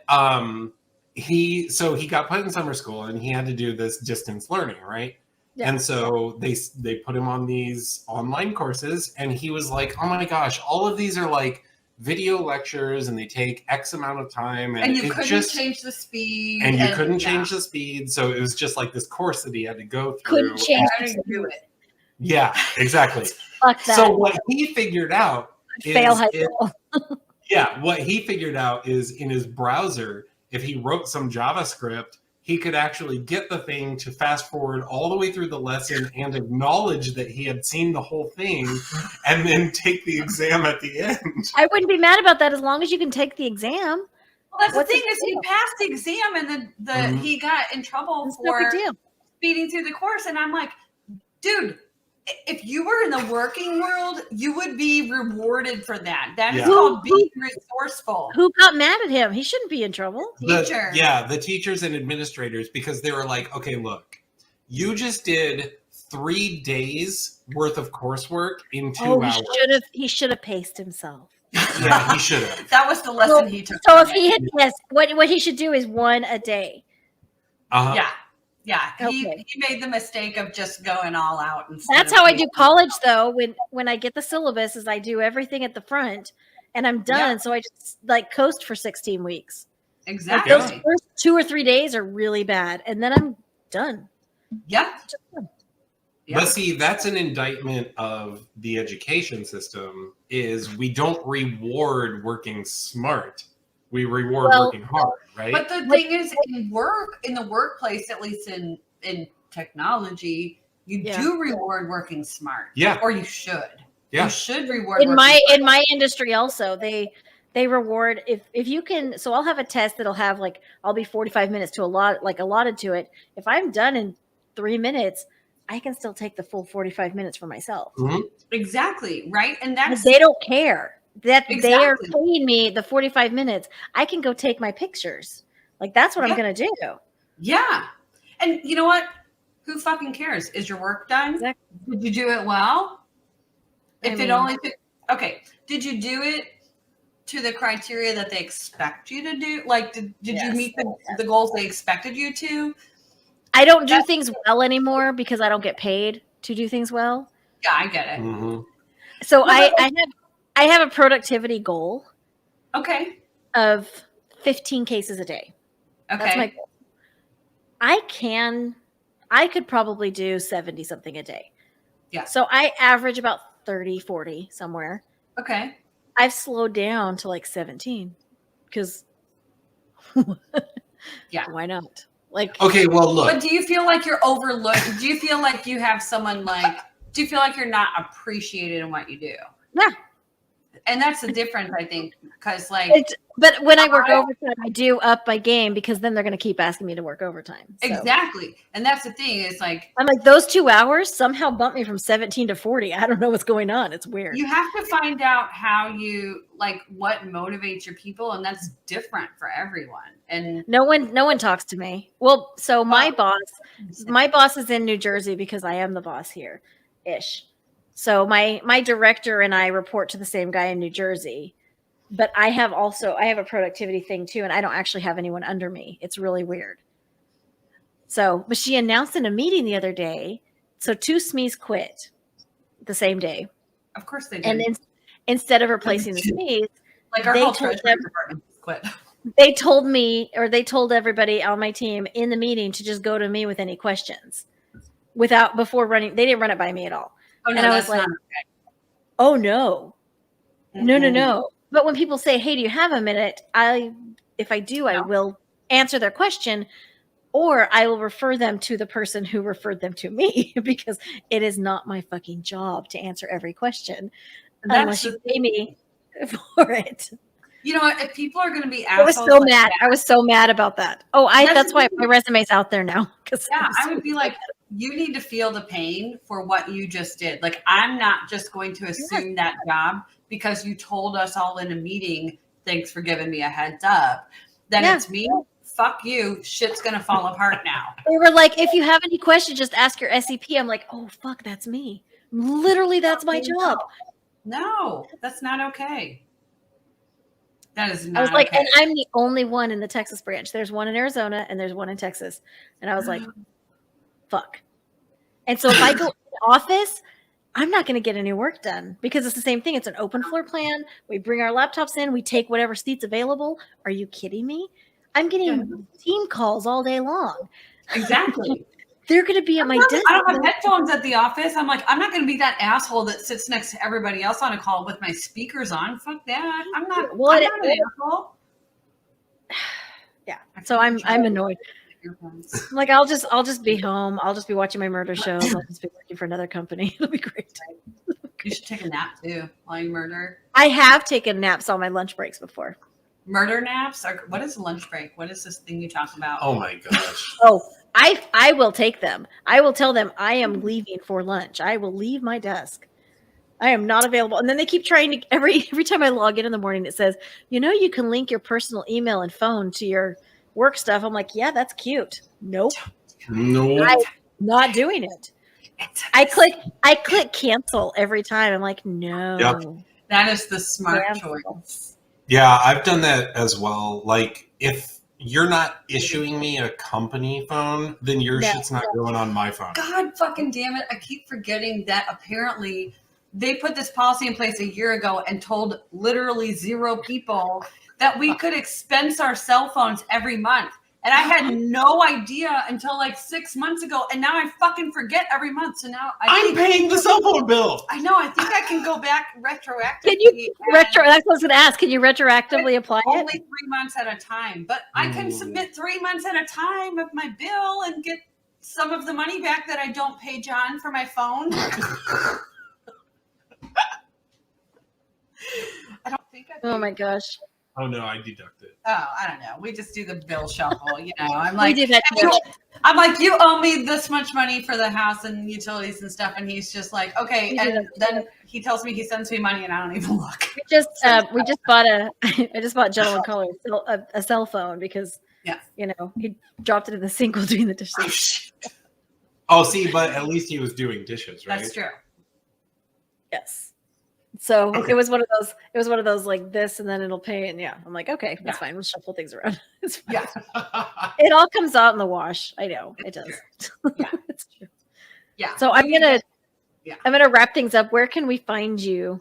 he got put in summer school and he had to do this distance learning, right? Yeah. And so they put him on these online courses and he was like, oh my gosh, all of these are like video lectures and they take X amount of time and you it couldn't just change the speed. and you couldn't change the speed. So it was just like this course that he had to go through. Couldn't change How do you do it? Yeah, exactly. Fuck that. So what he figured out Fail high is school. what he figured out is in his browser, if he wrote some JavaScript, he could actually get the thing to fast forward all the way through the lesson and acknowledge that he had seen the whole thing and then take the exam at the end. I wouldn't be mad about that as long as you can take the exam. Well, that's What's the thing the is he deal? passed the exam and then he got in trouble It's no for big deal. speeding through the course. And I'm like, dude, if you were in the working world, you would be rewarded for that. That is Yeah. called being resourceful. Who got mad at him? He shouldn't be in trouble. Teacher. The teachers and administrators, because they were like, okay, look, You just did 3 days worth of coursework in 2 hours. He should have paced himself. Yeah, he should have. That was the lesson he took. So if he had what he should do is 1 a day. Yeah. Okay. He made the mistake of just going all out. That's how I do college, though. When I get the syllabus, is I do everything at the front, and I'm done. Yeah. So I just like coast for 16 weeks. Exactly. Like, those first 2 or 3 days are really bad, and then I'm done. Yeah. But see, that's an indictment of the education system. Is we don't reward working smart. We reward working hard, right? But the thing is, in the workplace, at least in technology, you do reward working smart. Yeah. Or you should. Yeah. You should reward In my industry also, they reward if you can. So I'll have a test that'll have like I'll be 45 minutes to allotted to it. If I'm done in 3 minutes, I can still take the full 45 minutes for myself. Mm-hmm. Exactly. Right. And that's they don't care that they are Exactly. paying me the 45 minutes. I can go take my pictures. Like that's what I'm going to do. Yeah. And you know what? Who fucking cares? Is your work done? Exactly. Did you do it well? Did you do it to the criteria that they expect you to do? Like, did you meet the goals they expected you to? I don't do things well anymore because I don't get paid to do things well. Yeah, I get it. Mm-hmm. So I have a productivity goal Okay. of 15 cases a day. Okay. That's my goal. I could probably do 70 something a day. Yeah. So I average about 30, 40 somewhere. Okay. I've slowed down to like 17 because why not? Like, Okay, well, look. But do you feel like you're overlooked? Do you feel like you have someone do you feel like you're not appreciated in what you do? Yeah. And that's the difference, I think, because but when I work overtime, I do up my game because then they're going to keep asking me to work overtime. So. Exactly. And that's the thing is like, I'm like, those 2 hours somehow bump me from 17 to 40. I don't know what's going on. It's weird. you have to find out how you what motivates your people, and that's different for everyone. And No one talks to me. Well, so my boss is in New Jersey because I am the boss here ish. So my director and I report to the same guy in New Jersey, but I have a productivity thing too. And I don't actually have anyone under me. It's really weird. So, but she announced in a meeting the other day. So 2 SMEs quit the same day. of course they do. And instead of replacing the SMEs, our they whole told treasury them- department quit. they told me, or they told everybody on my team in the meeting to just go to me with any questions before running. They didn't run it by me at all. Oh, no, And I was that's like, not okay. oh no, Mm-mm. no. But when people say, hey, do you have a minute? If I do, I will answer their question, or I will refer them to the person who referred them to me because it is not my fucking job to answer every question unless you pay me for it. You know what? If people are going to be I was assholes, so mad. I was so mad about that. Oh, that's why my resume's out there now. Yeah, I would be like, you need to feel the pain for what you just did. Like, I'm not just going to assume that job because you told us all in a meeting, thanks for giving me a heads up. Then it's me. Fuck you. Shit's going to fall apart now. They were like, if you have any questions, just ask your SEP. I'm like, oh, fuck, that's me. Literally, that's my job. No, that's not okay. That is not I was like, okay. and I'm the only one in the Texas branch. There's one in Arizona and there's one in Texas. And I was like, fuck. And so if I go in the office, I'm not going to get any work done because it's the same thing. It's an open floor plan. We bring our laptops in. We take whatever seats available. Are you kidding me? I'm getting team calls all day long. Exactly. They're going to be at my desk. I don't have headphones at the office. I'm like, I'm not going to be that asshole that sits next to everybody else on a call with my speakers on. Fuck that. I'm not an asshole. Yeah. So I'm annoyed. Like, I'll just be home. I'll just be watching my murder shows. I'll just be working for another company. It'll be great. You should take a nap too while you murder. I have taken naps on my lunch breaks before. Murder naps? What is a lunch break? What is this thing you talk about? Oh my gosh. Oh, I will take them. I will tell them I am leaving for lunch. I will leave my desk. I am not available. And then they keep trying to every time I log in the morning, it says, you can link your personal email and phone to your work stuff. I'm like, yeah, that's cute. Nope. No. not doing it. I click cancel every time. I'm like, no. Yep. That is the smart Cancel. choice. Yeah, I've done that as well. Like, if you're not issuing me a company phone, then your shit's not going on my phone. God fucking damn it. I keep forgetting that apparently they put this policy in place a year ago and told literally 0 people that we could expense our cell phones every month. And I had no idea until like 6 months ago. And now I fucking forget every month. So now I'm paying the cell phone bill. I know. I think I can go back retroactively. Can you that's what I was going to ask. Can you retroactively apply it? Only 3 months at a time. But I can submit 3 months at a time of my bill and get some of the money back that I don't pay John for my phone. I don't think I Oh my gosh. Oh no, I deduct it. Oh, I don't know. We just do the bill shuffle, you know. I'm like, We do that too. I'm like, you owe me this much money for the house and utilities and stuff, and he's just like, okay. We do And that then he tells me he sends me money, and I don't even look. We just bought I just bought Gentleman Caller a cell phone because he dropped it in the sink while doing the dishes. Oh, see, but at least he was doing dishes, right? That's true. Yes. So it was one of those. It was one of those like this, and then it'll pay. And I'm like, okay, that's fine. We'll shuffle things around. It's fine. Yeah. It all comes out in the wash. I know it does. Yeah. It's true. Yeah. So I'm gonna wrap things up. Where can we find you?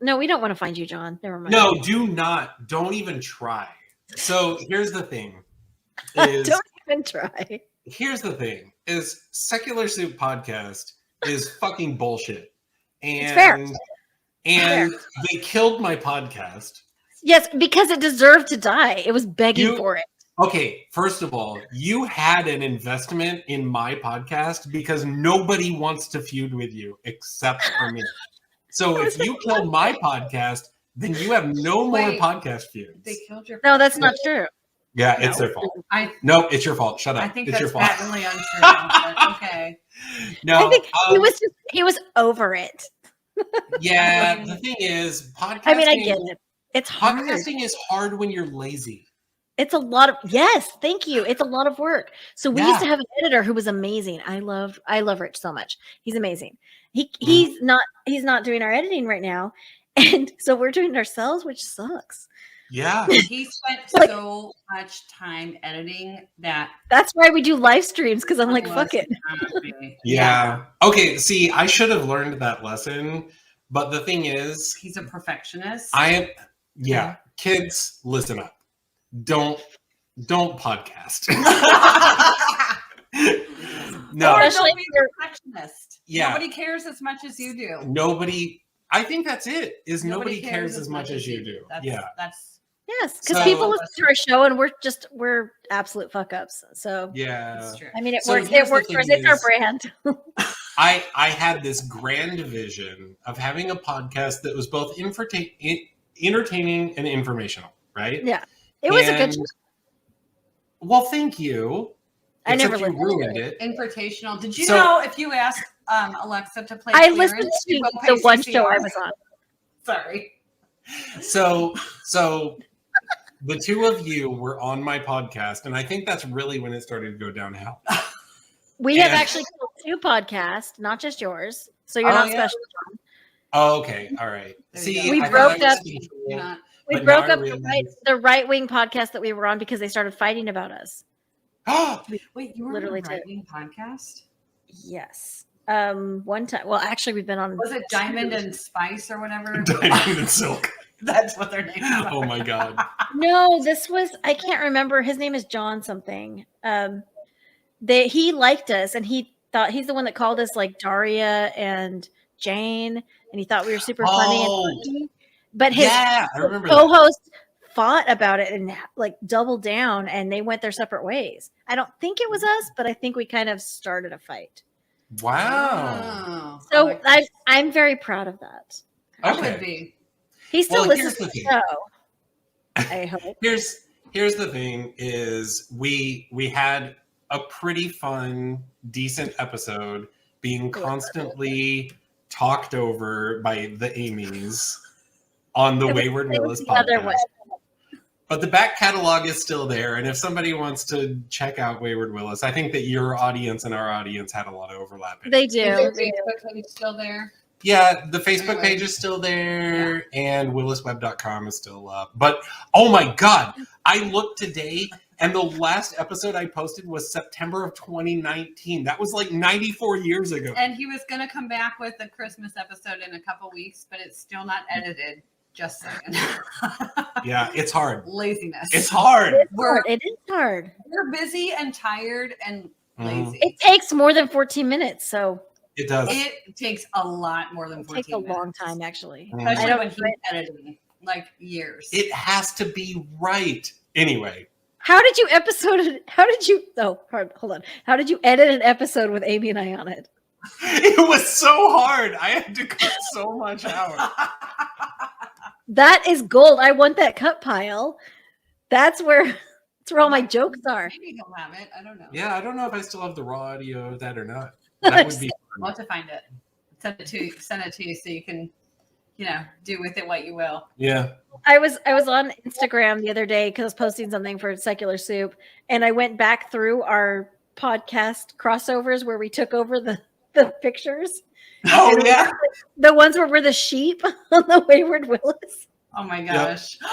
No, we don't want to find you, John. Never mind. No, do not. Don't even try. So here's the thing. Don't even try. Here's the thing: is Secular Soup Podcast is fucking bullshit, and It's fair. And they killed my podcast. Yes, because it deserved to die. It was begging for it. Okay, first of all, you had an investment in my podcast because nobody wants to feud with you except for me. So if you kill my podcast, then you have no more podcast feuds. They killed your. No, that's not true. Yeah, it's their fault. No, it's your fault. Shut up. I think it's that's your fault. patently untrue. But okay. No, I think he was over it. Yeah, the thing is, podcasting. I mean, I get it. It's hard. Podcasting is hard when you're lazy. It's a lot of thank you. It's a lot of work. So we used to have an editor who was amazing. I love Rich so much. He's amazing. He's not doing our editing right now. And so we're doing it ourselves, which sucks. Yeah. He spent so much time editing that. That's why we do live streams, because I'm like, fuck it. Yeah. Okay, see, I should have learned that lesson. But the thing is, he's a perfectionist. Kids, listen up. Don't podcast. No. Especially be a perfectionist. Yeah. Nobody cares as much as you do. I think that's it. Nobody cares as much as you do. That's yes, because people listen to our show and we're absolute fuck ups. So yeah, I mean, it works. It works for us. It's our brand. I had this grand vision of having a podcast that was both entertaining and informational, right? Yeah, it was a good show. Well, thank you. I never listened ruined it. Invitational. Did you know if you asked Alexa to play? I listened to the one show I was on. Sorry. So the two of you were on my podcast, and I think that's really when it started to go downhill. We have actually killed 2 podcasts, not just yours. So you're not special, John. Oh, okay. All right. See, we broke up. We broke up the right wing podcast that we were on because they started fighting about us. Wait, you were literally on a right-wing podcast? Yes. One time. Well, actually, we've been on. Was it Diamond and Spice or whatever? Diamond and Silk. That's what their name is. Oh my god. No, this was. I can't remember. His name is John something. He liked us, and he thought he's the one that called us like Daria and Jane, and he thought we were super funny and funny. But his co-host fought about it and like doubled down, and they went their separate ways. I don't think it was us, but I think we kind of started a fight. Wow. So I'm very proud of that. I would be. He still listens to the show. I hope. Here's the thing: is we had a pretty fun, decent episode being constantly talked over by the Amy's on the Wayward Willis podcast. But the back catalog is still there. And if somebody wants to check out Wayward Willis, I think that your audience and our audience had a lot of overlap. They do. Is your Facebook page still there? Yeah, the Facebook page is still there, and willisweb.com is still up. But, oh my God, I looked today, and the last episode I posted was September of 2019. That was like 94 years ago. And he was going to come back with a Christmas episode in a couple weeks, but it's still not edited. Just saying. Yeah, it's hard. Laziness. It's hard. It is hard. We're busy and tired and lazy. It takes more than 14 minutes, so. It does. It takes a lot more than 14 minutes. It takes a long time, actually. Especially when he's editing, like years. It has to be right. Anyway. How did you edit an episode with Amy and I on it? It was so hard. I had to cut so much out. That is gold. I want that cut pile. That's where all my jokes are. Maybe he'll have it. I don't know. Yeah, I don't know if I still have the raw audio of that or not. That would be We'll have to find it. Send it to you so you can, do with it what you will. Yeah. I was on Instagram the other day because I was posting something for Secular Soup, and I went back through our podcast crossovers where we took over the pictures. Oh yeah. The ones where we're the sheep on the Wayward Willis. Oh my gosh. Yep.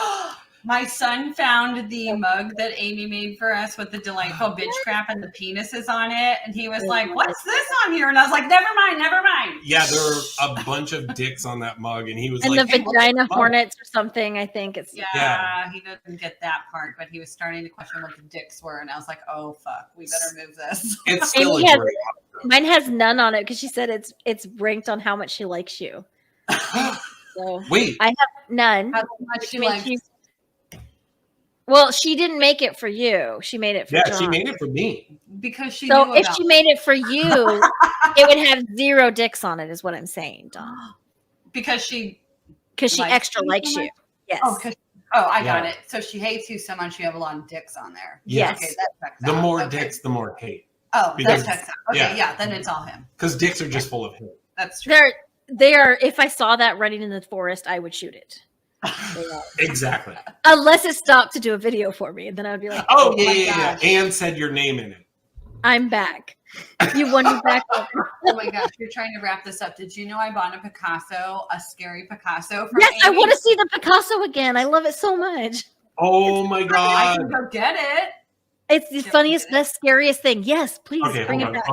My son found the mug that Amy made for us with the delightful bitch crap and the penises on it. And he was like, what's this on here? And I was like, never mind. Yeah, there were a bunch of dicks on that mug. And he was and like, the vagina hornets or something, I think it's. Yeah, he doesn't get that part, but he was starting to question what the dicks were. And I was like, oh, fuck, we better move this. It's still mine has none on it because she said it's ranked on how much she likes you. So wait. I have none. How much she likes you. Well, she didn't make it for you. She made it for John. She made it for me. Because she So knew if she made it for you, it would have 0 dicks on it, is what I'm saying, Dawn. Because she extra likes you. Yes. I got it. So she hates you so much you have a lot of dicks on there. Yes. Okay, that checks the out. more dicks, the more hate. Oh, because, that checks out. Okay, yeah, then it's all him. Because dicks are just full of hate. That's true. They are. If I saw that running in the forest, I would shoot it. Exactly. Unless it stopped to do a video for me, and then I'd be like, "Oh yeah." And said your name in it. I'm back. You won me back. Oh my gosh, you're trying to wrap this up. Did you know I bought a Picasso, a scary Picasso? Yes, Amy? I want to see the Picasso again. I love it so much. Oh my god! I can go get it. It's the funniest, best, scariest thing. Yes, please bring it back.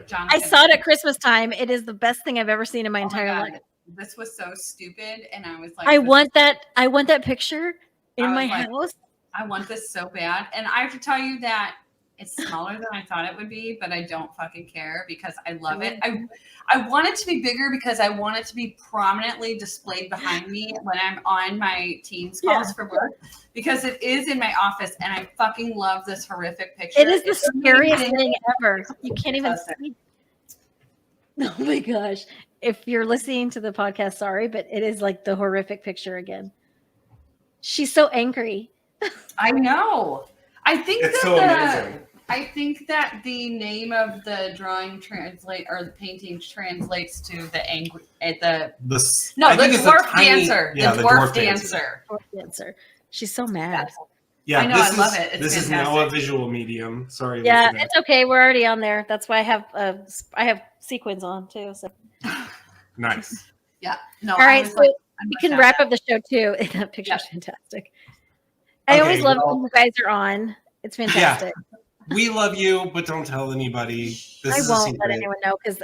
John, I saw it at Christmas time. It is the best thing I've ever seen in my entire life. This was so stupid, and I was like, I want that picture in my house. I want this so bad, and I have to tell you that it's smaller than I thought it would be, but I don't fucking care because I love it. I want it to be bigger because I want it to be prominently displayed behind me when I'm on my Teams calls for work, because it is in my office, and I fucking love this horrific picture. It is the scariest thing ever. You can't even see. Oh my gosh. If you're listening to the podcast, sorry, but it is like the horrific picture again. She's so angry. I know. I think it's so amazing. I think that the name of the drawing the painting translates to the angry the dwarf dancer. Yeah, the dwarf dancer. Dwarf dancer. She's so mad. Yeah, I know. I love it. It's this fantastic. is now a visual medium. Sorry. Yeah, it's okay. We're already on there. That's why I have sequins on too. So nice. Yeah. No. All right, so we can wrap up the show too. That picture's fantastic. I always love when you guys are on. It's fantastic. Yeah. We love you, but don't tell anybody. I won't let anyone know because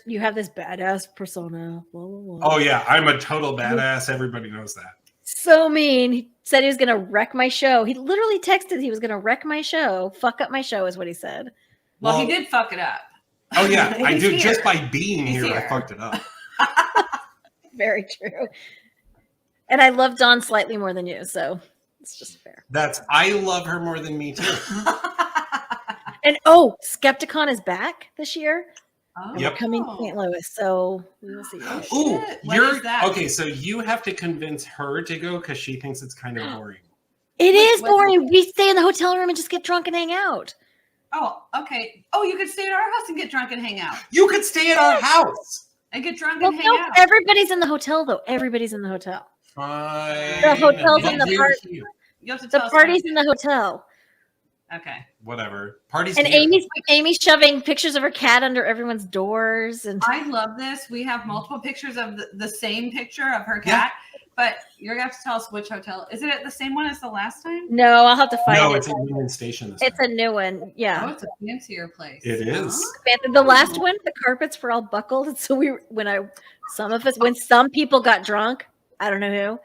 you have this badass persona. Blah, blah, blah. Oh yeah, I'm a total badass. Everybody knows that. So mean. He said he was going to wreck my show. He literally texted he was going to wreck my show. Fuck up my show is what he said. Well, he did fuck it up. Oh yeah, I do. Here. Just by being here, I fucked it up. Very true. And I love Dawn slightly more than you, so it's just fair. I love her more than me too. And Skepticon is back this year. Oh. We're coming to St. Louis, so we will see. Ooh, you're that? Okay. So you have to convince her to go because she thinks it's kind of boring. It is boring. We stay in the hotel room and just get drunk and hang out. Oh, okay. Oh, you could stay at our house and get drunk and hang out. You could stay at our house and get drunk and hang out. Everybody's in the hotel though. Everybody's in the hotel. Fine. The hotel's in the park. You have to The tell us. party's in the hotel. Okay. Whatever. Parties. And here. Amy's shoving pictures of her cat under everyone's doors. And I love this. We have multiple pictures of the same picture of her cat, but you're going to have to tell us which hotel. Is it the same one as the last time? no, I'll have to find it. No, it's a Union Station. It's a new one. Yeah. Oh, it's a fancier place. It is. The last one, the carpets were all buckled. And so when some people got drunk, I don't know who,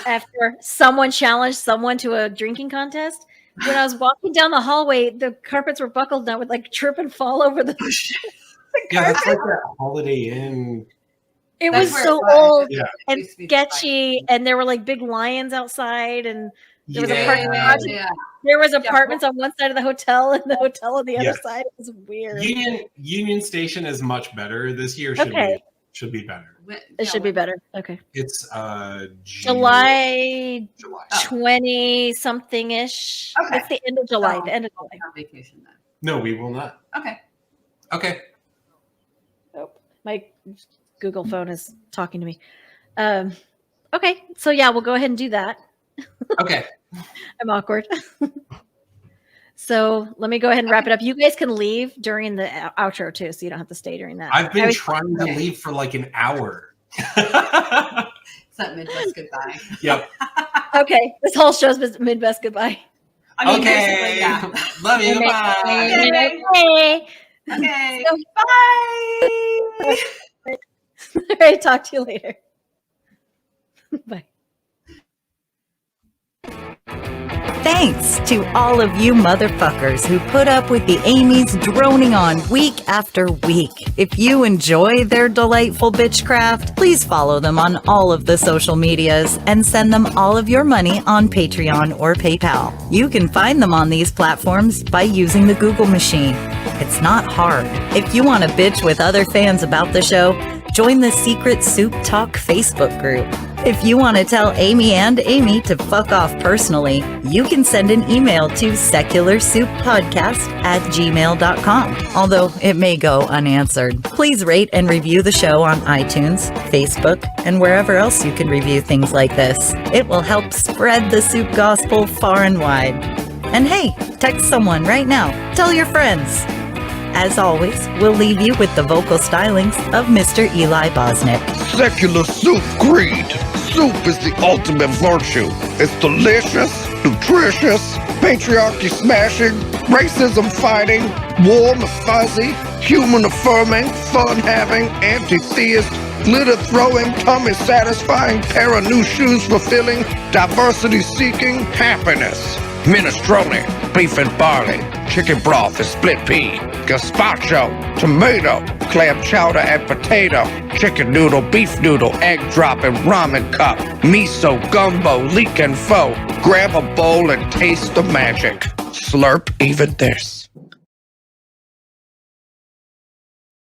after someone challenged someone to a drinking contest, when I was walking down the hallway, the carpets were buckled and I would like trip and fall over the Yeah, that's like that Holiday Inn. It That's was where so it was. old Yeah. and Used to be sketchy, and there were like big lions outside, and there was Yeah. there was apartments on one side of the hotel and the hotel on the other Yeah. side. It was weird. Union Station is much better this year. Should be better. It should be better. Okay. It's July July. 20 something ish. Okay. It's the end of July. So, The end of we'll July. have vacation then. No, we will not. Okay. Okay. Nope. My Google phone is talking to me. Okay. So yeah, we'll go ahead and do that. Okay. I'm awkward. So let me go ahead and wrap it up. You guys can leave during the outro too, so you don't have to stay during that. I've been trying to leave for like an hour. It's that Midwest goodbye. Yep. Okay. This whole show's been Midwest goodbye. I mean, Okay. basically, yeah. Love you. Bye. Okay. Okay. So- Bye. All right. Talk to you later. Bye. Thanks to all of you motherfuckers who put up with the Amy's droning on week after week. If you enjoy their delightful bitchcraft, please follow them on all of the social medias and send them all of your money on Patreon or PayPal. You can find them on these platforms by using the Google machine. It's not hard. If you want to bitch with other fans about the show, join the Secret Soup Talk Facebook group. If you want to tell Amy and Amy to fuck off personally, you can send an email to secularsouppodcast@gmail.com, although it may go unanswered. Please rate and review the show on iTunes, Facebook, and wherever else you can review things like this. It will help spread the soup gospel far and wide. And hey, text someone right now. Tell your friends. As always, we'll leave you with the vocal stylings of Mr. Eli Bosnick. Secular soup creed. Soup is the ultimate virtue. It's delicious, nutritious, patriarchy smashing, racism fighting, warm and fuzzy, human affirming, fun having, anti-theist, glitter throwing, tummy satisfying, pair of new shoes fulfilling, diversity seeking, happiness. Minestrone, beef and barley, chicken broth and split pea, gazpacho, tomato, clam chowder and potato, chicken noodle, beef noodle, egg drop and ramen cup, miso, gumbo, leek and pho. Grab a bowl and taste the magic. Slurp even this.